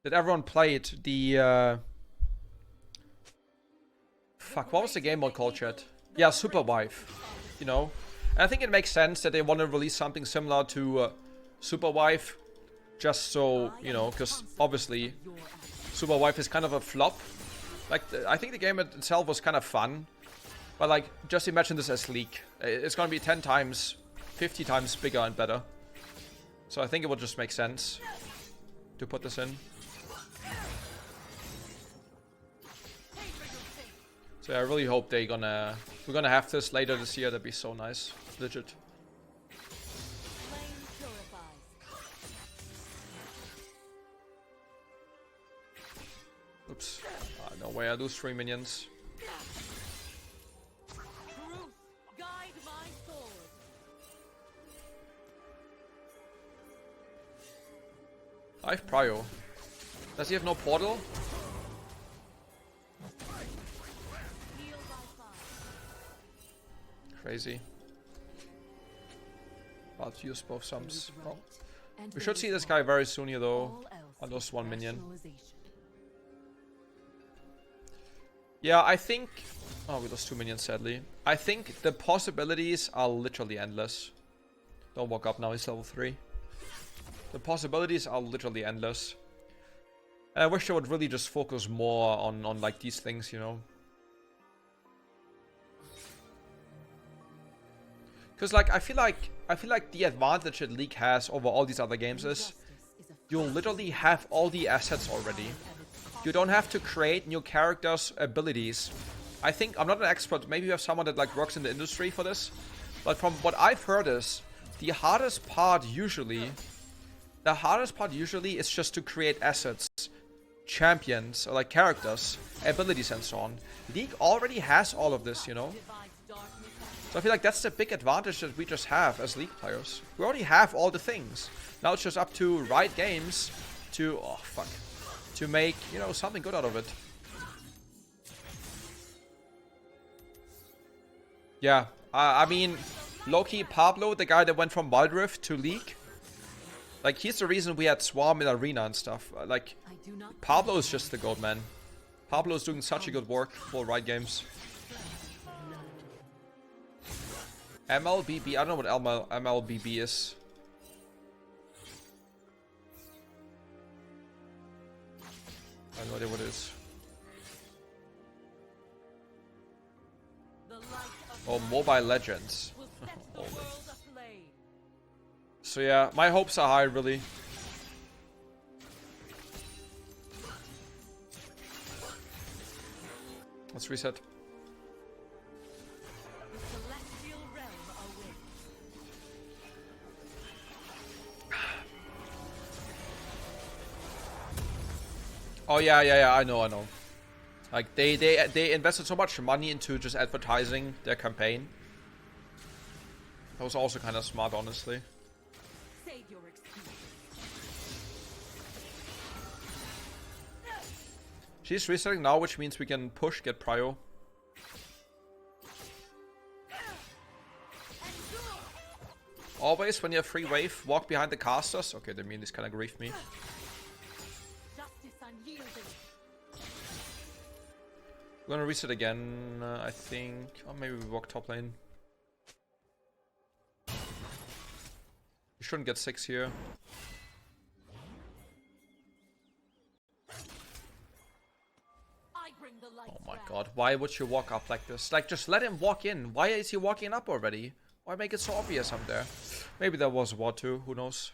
that everyone played the fuck, what was the game mode called, chat? Yeah, Super Wife. You know? And I think it makes sense that they want to release something similar to Super Wife. Just so, you know, because obviously Super Wife is kind of a flop. Like, I think the game itself was kind of fun. But like, just imagine this as League. It's gonna be 10 times, 50 times bigger and better. So I think it would just make sense to put this in. So yeah, I really hope we're gonna have this later this year. That'd be so nice. Legit. Oops. No way I lose 3 minions. I have Prio. Does he have no portal? Crazy. I'll use both sums. Oh. We should see this guy very soon here though. I lost 1 minion. Yeah, I think... Oh, we lost 2 minions sadly. I think the possibilities are literally endless. Don't walk up now, he's level 3. The possibilities are literally endless. And I wish I would really just focus more on like these things, you know. Because like I feel like the advantage that League has over all these other games is you literally have all the assets already. You don't have to create new characters' abilities. I think, I'm not an expert, maybe you have someone that like works in the industry for this. But from what I've heard is, the hardest part usually is just to create assets, champions, or like characters, abilities and so on. League already has all of this, you know? So I feel like that's the big advantage that we just have as League players. We already have all the things. Now it's just up to Riot Games to, oh fuck, to make, you know, something good out of it. Yeah, I mean, low-key Pablo, the guy that went from Wild Rift to League, like, he's the reason we had Swarm in Arena and stuff. Like, Pablo is just the goat, man. Pablo is doing such a good work for Riot Games. MLBB, I don't know what MLBB is. I have no idea what it is. Oh, Mobile Legends. So yeah, my hopes are high, really. Let's reset. Oh yeah, I know. Like they invested so much money into just advertising their campaign. That was also kind of smart, honestly. She's resetting now, which means we can push, get prio. Always, when you have free wave, walk behind the casters. Okay, they mean this kind of griefed me. We're gonna reset again, I think. Or maybe we walk top lane. We shouldn't get 6 here. Oh my god, why would you walk up like this? Like, just let him walk in. Why is he walking up already? Why make it so obvious up there? Maybe there was a ward too, who knows?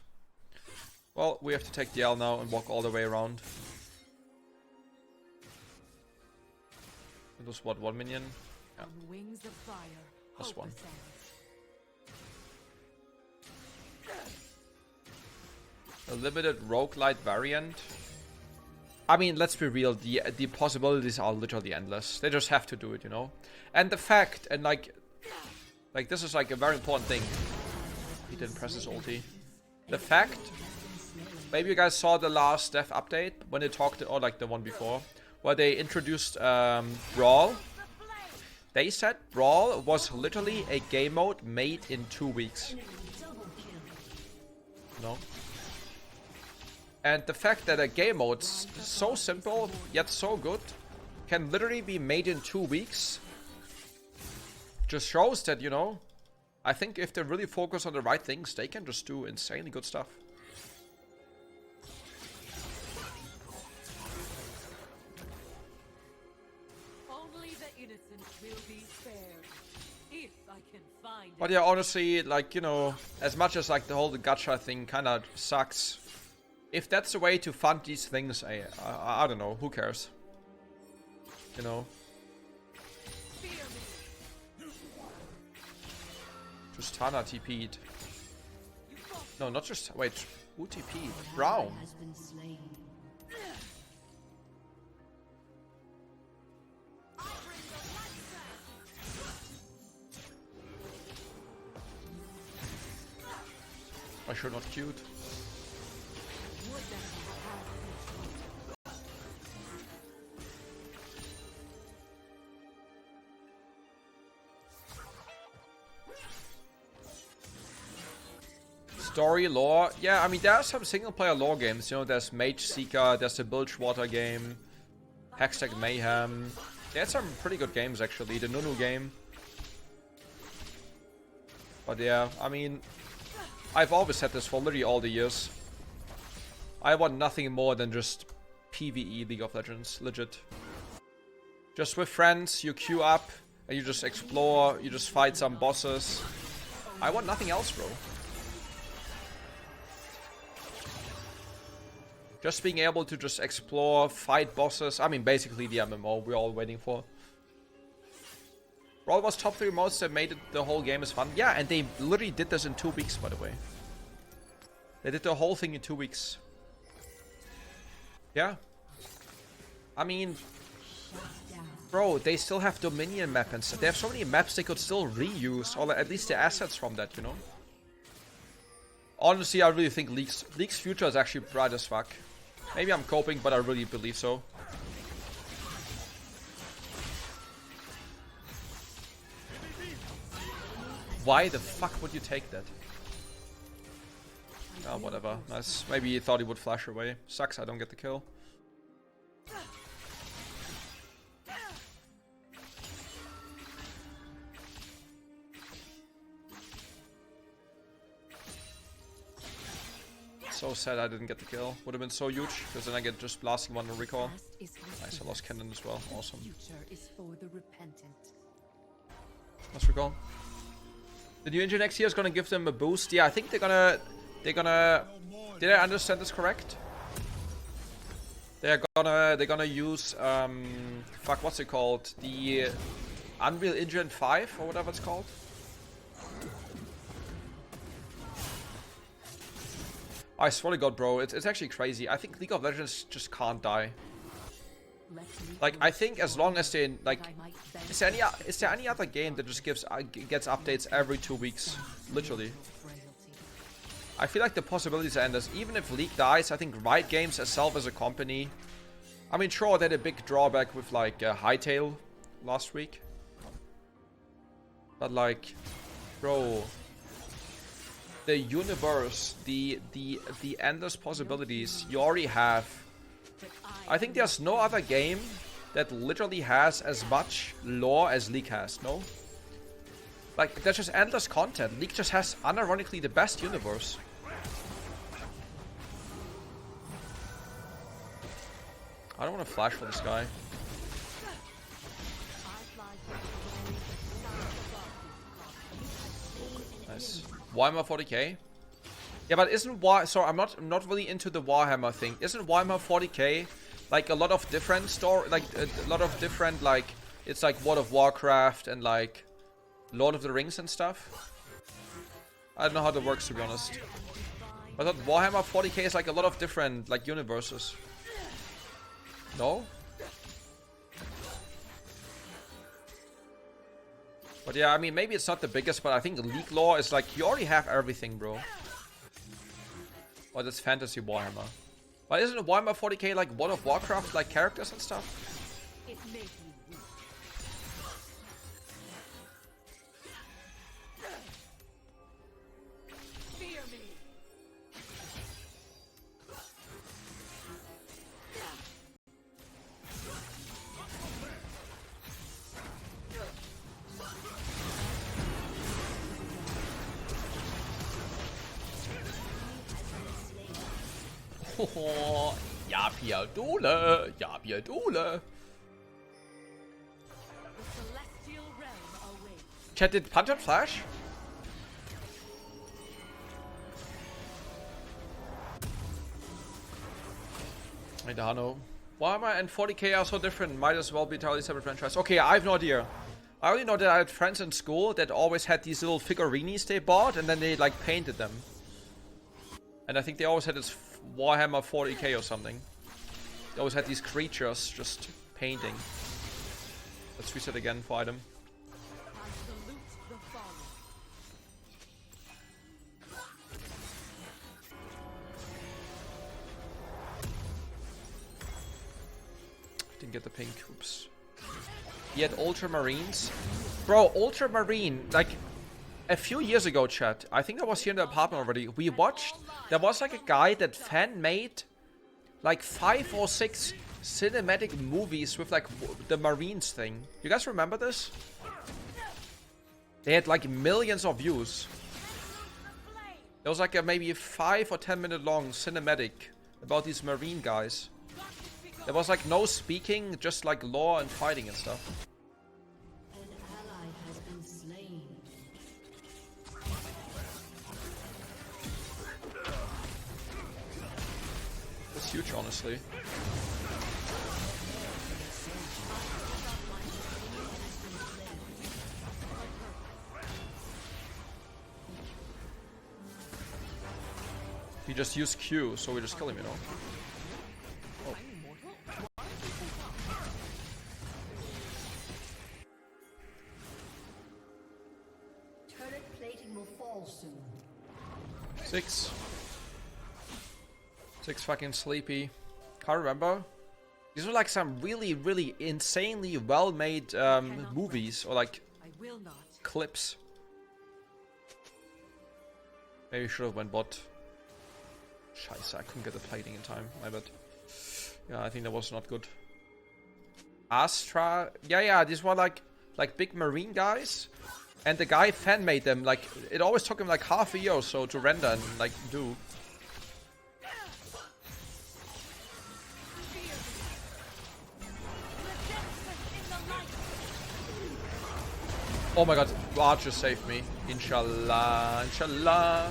Well, we have to take the L now and walk all the way around. It was what, 1 minion? Yeah. Plus 1. A limited roguelite variant. I mean, let's be real, the possibilities are literally endless. They just have to do it, you know? And the fact, and like this is like a very important thing. He didn't press his ulti. The fact, maybe you guys saw the last dev update when they talked, or like the one before, where they introduced Brawl. They said Brawl was literally a game mode made in 2 weeks. No? And the fact that a game mode so simple yet so good can literally be made in 2 weeks just shows that, you know, I think if they really focus on the right things, they can just do insanely good stuff. Only the innocent will be spared, if I can find But yeah, honestly, like, you know, as much as like the whole gacha thing kind of sucks, if that's the way to fund these things, I don't know, who cares? You know? Just Tana TP'd. No, not just... Wait, who TP'd? Brown. I should not cute. Story, lore. Yeah, I mean, there are some single-player lore games. You know, there's Mage Seeker, there's the Bilgewater game, Hextech Mayhem. They had some pretty good games, actually. The Nunu game. But yeah, I mean, I've always said this for literally all the years. I want nothing more than just PvE League of Legends, legit. Just with friends, you queue up, and you just explore, you just fight some bosses. I want nothing else, bro. Just being able to just explore, fight bosses. I mean, basically the MMO we're all waiting for. Brawl was top 3 modes that made it, the whole game is fun. Yeah, and they literally did this in 2 weeks, by the way. They did the whole thing in 2 weeks. Yeah. I mean, bro, they still have Dominion map and stuff. They have so many maps they could still reuse, or at least the assets from that, you know? Honestly, I really think League's future is actually bright as fuck. Maybe I'm coping, but I really believe so. Why the fuck would you take that? Oh, whatever. Nice. Maybe he thought he would flash away. Sucks, I don't get the kill. So sad I didn't get the kill. Would have been so huge, because then I get just blasting one on recall. Nice, I lost cannon as well. Awesome. Let's recall. The new engine next year is gonna give them a boost. Yeah, I think they're gonna. Did I understand this correct? They're gonna use fuck, what's it called? The Unreal Engine 5 or whatever it's called. I swear to God, bro, it's actually crazy. I think League of Legends just can't die. Like, I think as long as they, like, is there any other game that just gets updates every 2 weeks? Literally. I feel like the possibilities are endless. Even if League dies, I think Riot Games itself as a company... I mean, sure, they had a big drawback with, like, Hightail last week. But, like, bro... The universe, the endless possibilities you already have. I think there's no other game that literally has as much lore as League has, no? Like, there's just endless content. League just has, unironically, the best universe. I don't want to flash for this guy. Nice. Warhammer 40k? Yeah, but isn't so I'm not really into the Warhammer thing. Isn't Warhammer 40k like a lot of different like it's like World of Warcraft and like Lord of the Rings and stuff? I don't know how that works, to be honest. I thought Warhammer 40k is like a lot of different like universes. No? But yeah, I mean, maybe it's not the biggest, but I think League lore is like, you already have everything, bro. Or that's fantasy Warhammer. But isn't Warhammer 40k like World of Warcraft, like characters and stuff? It makes me weak. Fear me. Ja, Piadole. Ja, Piadole. The celestial realm awaits. Chat, did Punch and Flash? I don't know. Why am I and 40k are so different? Might as well be entirely separate franchise. Okay, I have no idea. I only know that I had friends in school that always had these little figurines they bought and then they like painted them. And I think they always had this Warhammer 40k or something. They always had these creatures just painting. Let's reset again for item. I salute the fallen. Didn't get the pink. Oops. He had Ultramarines. Bro, Ultramarine, like a few years ago, chat. I think I was here in the apartment already. We watched. There was like a guy that fan made like 5 or 6 cinematic movies with like the Marines thing. You guys remember this? They had like millions of views. There was like a maybe 5 or 10 minute long cinematic about these Marine guys. There was like no speaking, just like lore and fighting and stuff. An ally has been slain. It's huge, honestly. He just used Q, so we just kill him, you know. Oh. Turret plating will fall soon. 6 fucking sleepy. Can't remember. These were like some really, really insanely well-made movies or like I will not. clips. Maybe should have went bot. Scheiße, I couldn't get the plating in time. My bad. Yeah, I think that was not good. Astra. Yeah, these were like big marine guys. And the guy fan made them. Like, it always took him like half a year or so to render and like do. Oh my god, Archer saved me. Inshallah, inshallah.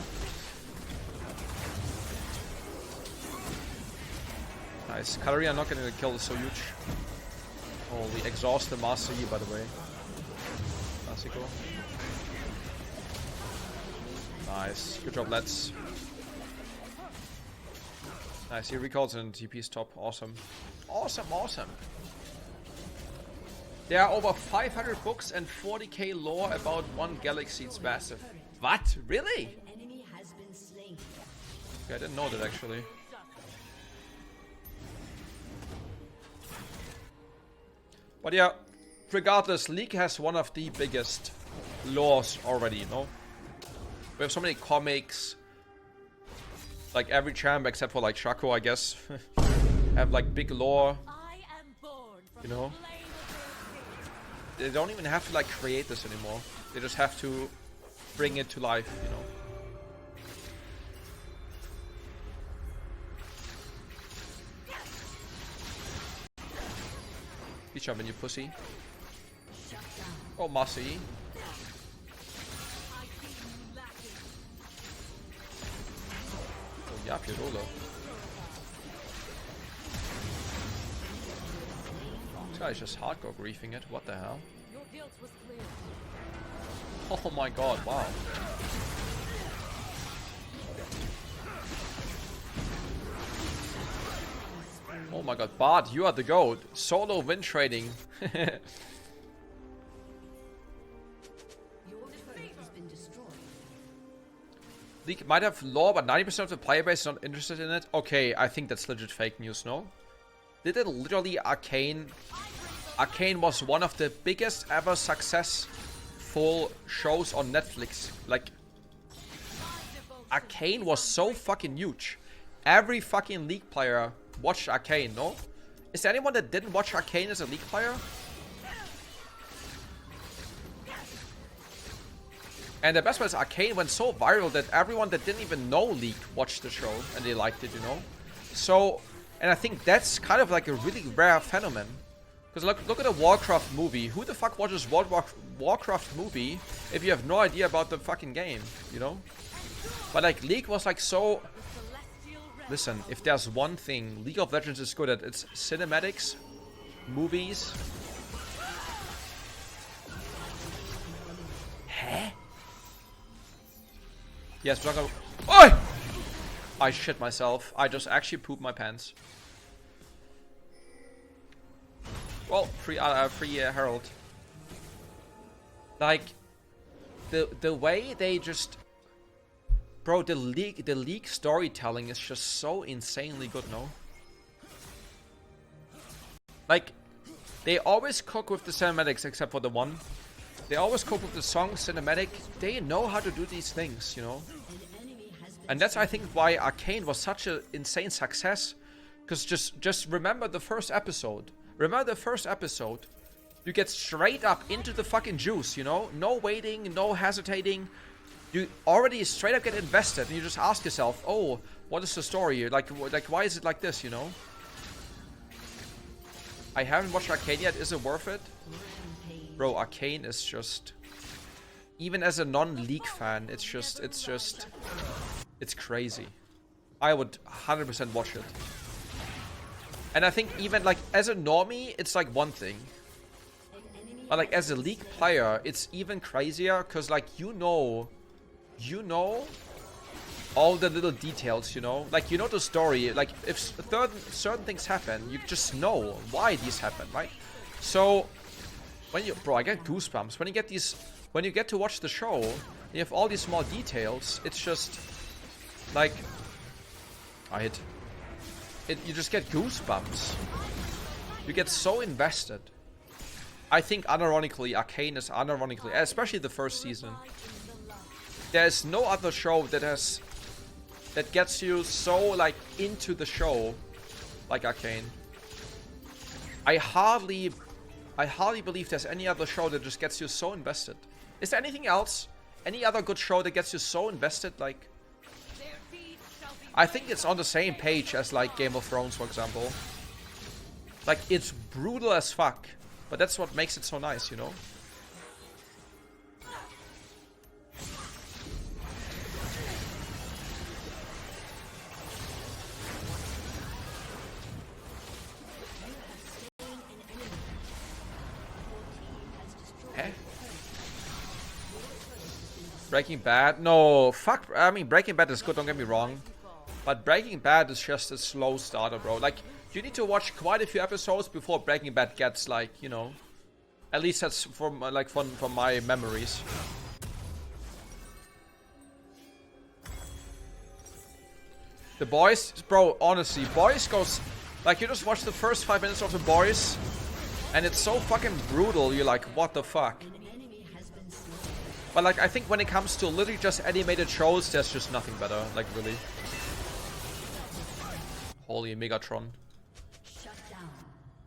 Nice. Katarina not getting the kill is so huge. Holy, exhaust the Master Yi, by the way. Classical. Nice. Good job, lads. Nice. He recalls and TP's top. Awesome. Awesome. There are over 500 books and 40k lore about one galaxy. It's massive. What? Really? An enemy has been slain. Okay, I didn't know that actually. But yeah, regardless, League has one of the biggest lores already, you know? We have so many comics. Like every champ except for like Shaco, I guess. Have like big lore, I am born from you know? the flame of They don't even have to like create this anymore. They just have to bring it to life, you know? Good job, you pussy. Oh, Massey. Oh, yeah, Pirolo. This guy is just hardcore griefing it. What the hell? Your guilt was clear. Oh my god, wow. Oh my god, Bard, you are the GOAT. Solo win trading. Your turret has been destroyed. League might have lore, but 90% of the player base is not interested in it. Okay, I think that's legit fake news, no? Did it literally Arcane? Arcane was one of the biggest ever successful shows on Netflix. Like, Arcane was so fucking huge. Every fucking League player watched Arcane, no? Is there anyone that didn't watch Arcane as a League player? And the best part is Arcane went so viral that everyone that didn't even know League watched the show and they liked it, you know? So, and I think that's kind of like a really rare phenomenon. Because look at a Warcraft movie. Who the fuck watches Warcraft movie if you have no idea about the fucking game, you know? But like League was like so... Listen, if there's one thing League of Legends is good at, it's cinematics, movies. Huh? Yes, we're not gonna... Oi! I shit myself. I just actually pooped my pants. Well, free Herald. Like, the way they just... Bro, the league storytelling is just so insanely good, no? Like, they always cook with the cinematics except for the one. They always cook with the song cinematic. They know how to do these things, you know? And that's, I think, why Arcane was such an insane success. Because just remember the first episode. Remember the first episode. You get straight up into the fucking juice, you know? No waiting, no hesitating. You already straight up get invested, and you just ask yourself, oh, what is the story? Like why is it like this, you know? I haven't watched Arcane yet. Is it worth it? Bro, Arcane is just... Even as a non-League fan, it's crazy. I would 100% watch it. And I think even like as a normie, it's like one thing. But like as a League player, it's even crazier, because like you know all the little details, you know? Like, you know the story. Like, if certain things happen, you just know why these happen, right? So, when you... Bro, I get goosebumps. When you get these... When you get to watch the show, you have all these small details. It's just... Like... You just get goosebumps. You get so invested. I think, unironically, Arcane is unironically... Especially the first season. There's no other show that gets you so like into the show like Arcane. I hardly believe there's any other show that just gets you so invested. Is there anything else? Any other good show that gets you so invested? Like, I think it's on the same page as like Game of Thrones, for example. Like, it's brutal as fuck, but that's what makes it so nice, you know? Breaking Bad? No, fuck. I mean, Breaking Bad is good, don't get me wrong. But Breaking Bad is just a slow starter, bro. Like, you need to watch quite a few episodes before Breaking Bad gets, like, you know... At least that's from, like, from my memories. The Boys? Bro, honestly, Boys goes... Like, you just watch the first 5 minutes of The Boys, and it's so fucking brutal, you're like, what the fuck? But like, I think when it comes to literally just animated shows, there's just nothing better. Like, really. Holy Megatron.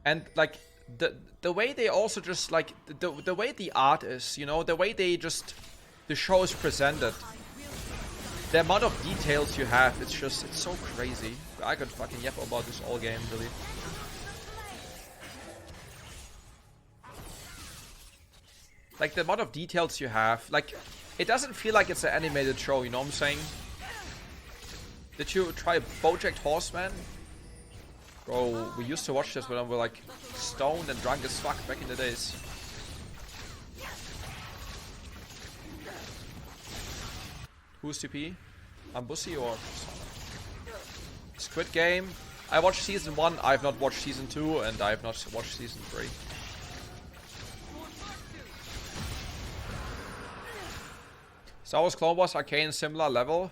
And like, the way they also just like, the way the art is, you know, the way they just, the show is presented. The amount of details you have, it's just, it's so crazy. I could fucking yap about this all game, really. Like, the amount of details you have, like, it doesn't feel like it's an animated show, you know what I'm saying? Did you try BoJack Horseman? Bro, we used to watch this when we were, like, stoned and drunk as fuck back in the days. Who's TP? Ambusi or... Squid Game? I watched Season 1, I have not watched Season 2, and I have not watched Season 3. Star Wars Clone Wars, Arcane, similar level.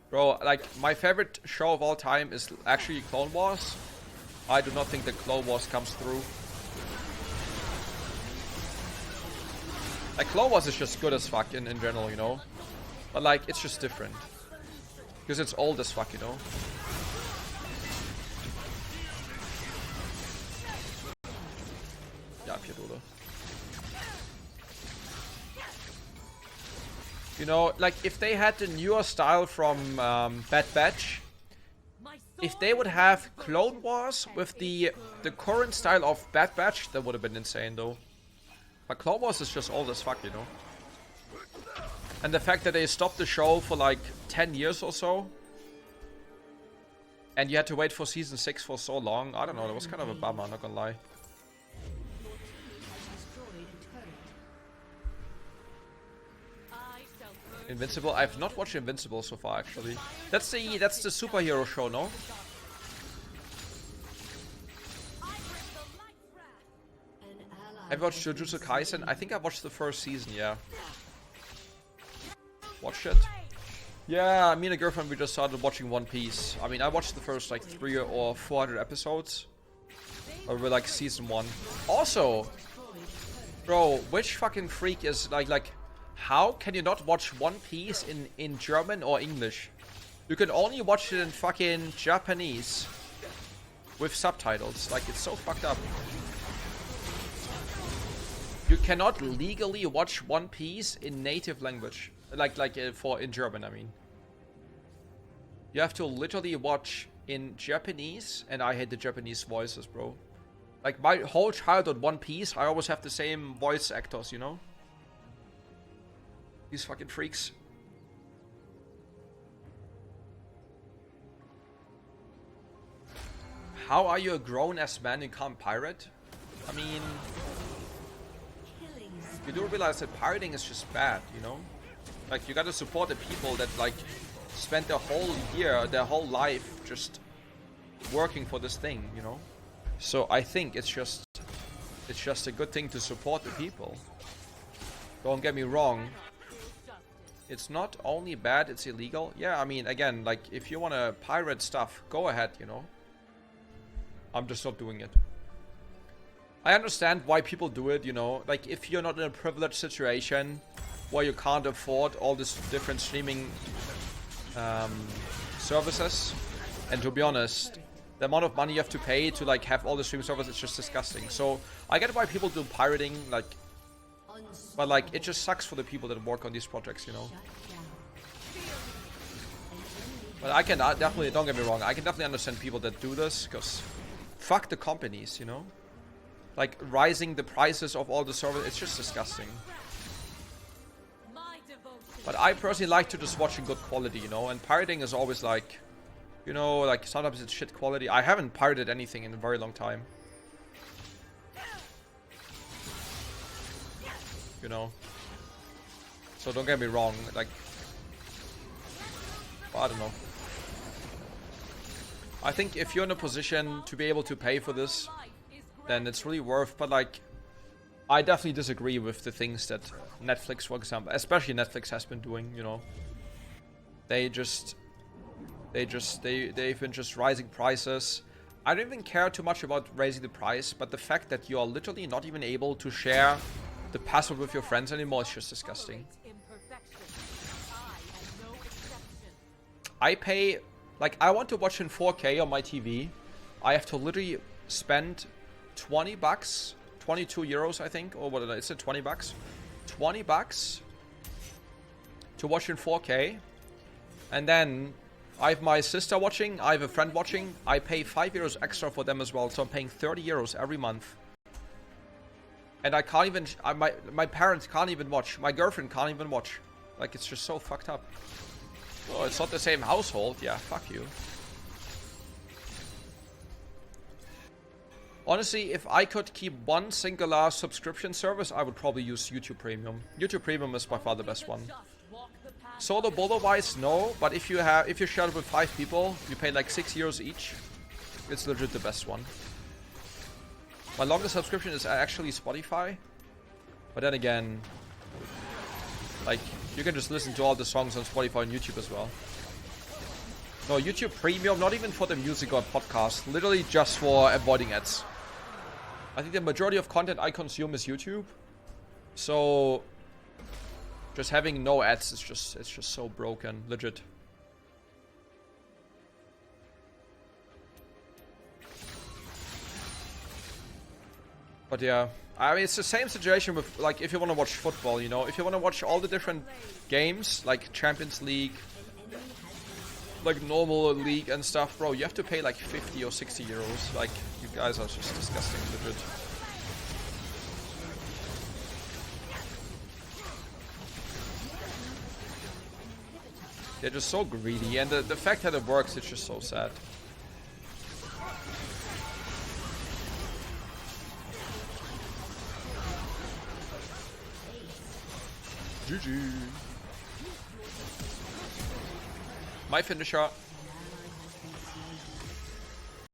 Bro, like, my favorite show of all time is actually Clone Wars. I do not think that Clone Wars comes through. Like, Clone Wars is just good as fuck in general, you know? But, like, it's just different. Because it's old as fuck, you know? Ja, Pierdole. You know, like, if they had the newer style from Bad Batch, if they would have Clone Wars with the current style of Bad Batch, that would have been insane though. But Clone Wars is just old as fuck, you know. And the fact that they stopped the show for like 10 years or so, and you had to wait for season 6 for so long, I don't know, that was kind of a bummer, I'm not gonna lie. Invincible? I've not watched Invincible so far actually. That's the superhero show, no? Have you watched Jujutsu Kaisen? I think I watched the first season, yeah. Watched it? Yeah, me and a girlfriend, we just started watching One Piece. I mean, I watched the first like 300 or 400 episodes. Over like season 1. Also, bro, which fucking freak is like how can you not watch One Piece in German or English? You can only watch it in fucking Japanese with subtitles. Like, it's so fucked up. You cannot legally watch One Piece in native language. In German, I mean. You have to literally watch in Japanese, and I hate the Japanese voices, bro. Like, my whole childhood One Piece, I always have the same voice actors, you know? These fucking freaks. How are you a grown-ass man and can't pirate? I mean, you do realize that pirating is just bad, you know? Like, you gotta support the people that, like, spent their whole year, their whole life just working for this thing, you know? So I think it's just a good thing to support the people. Don't get me wrong. It's not only bad, it's illegal. Yeah, I mean, again, like, if you wanna pirate stuff, go ahead, you know? I'm just not doing it. I understand why people do it, you know? Like, if you're not in a privileged situation where you can't afford all these different streaming services, and to be honest, the amount of money you have to pay to, like, have all the streaming services is just disgusting. So, I get why people do pirating, like, but, like, it just sucks for the people that work on these projects, you know? But I can definitely, don't get me wrong, I can definitely understand people that do this, because fuck the companies, you know? Like, rising the prices of all the servers, it's just disgusting. But I personally like to just watch in good quality, you know? And pirating is always like, you know, like, sometimes it's shit quality. I haven't pirated anything in a very long time. You know? So don't get me wrong, like, well, I don't know. I think if you're in a position to be able to pay for this, then it's really worth, but, like, I definitely disagree with the things that Netflix, for example, especially Netflix has been doing, you know. They've been just rising prices. I don't even care too much about raising the price, but the fact that you are literally not even able to share the password with your friends anymore is just disgusting. I pay, like, I want to watch in 4K on my TV. I have to literally spend 20 bucks, 22 euros, I think, or what is it, 20 bucks? 20 bucks to watch in 4K. And then I have my sister watching, I have a friend watching. I pay 5 euros extra for them as well, so I'm paying 30 euros every month. And I can't even, my parents can't even watch, my girlfriend can't even watch. Like, it's just so fucked up. Oh, it's not the same household. Yeah, fuck you. Honestly, if I could keep one singular subscription service, I would probably use YouTube Premium. YouTube Premium is by far the best one. Solo bolo wise, no, but if you share it with 5 people, you pay like 6 euros each. It's legit the best one. My longest subscription is actually Spotify, but then again, like, you can just listen to all the songs on Spotify and YouTube as well. No, YouTube Premium, not even for the music or podcast, literally just for avoiding ads. I think the majority of content I consume is YouTube, so just having no ads is just so broken, legit. But yeah, I mean, it's the same situation with, like, if you want to watch football, you know, if you want to watch all the different games, like Champions League, like normal league and stuff, bro, you have to pay like 50 or 60 euros. Like, you guys are just disgusting, legit. They're just so greedy, and the fact that it works is just so sad. GG. My finisher.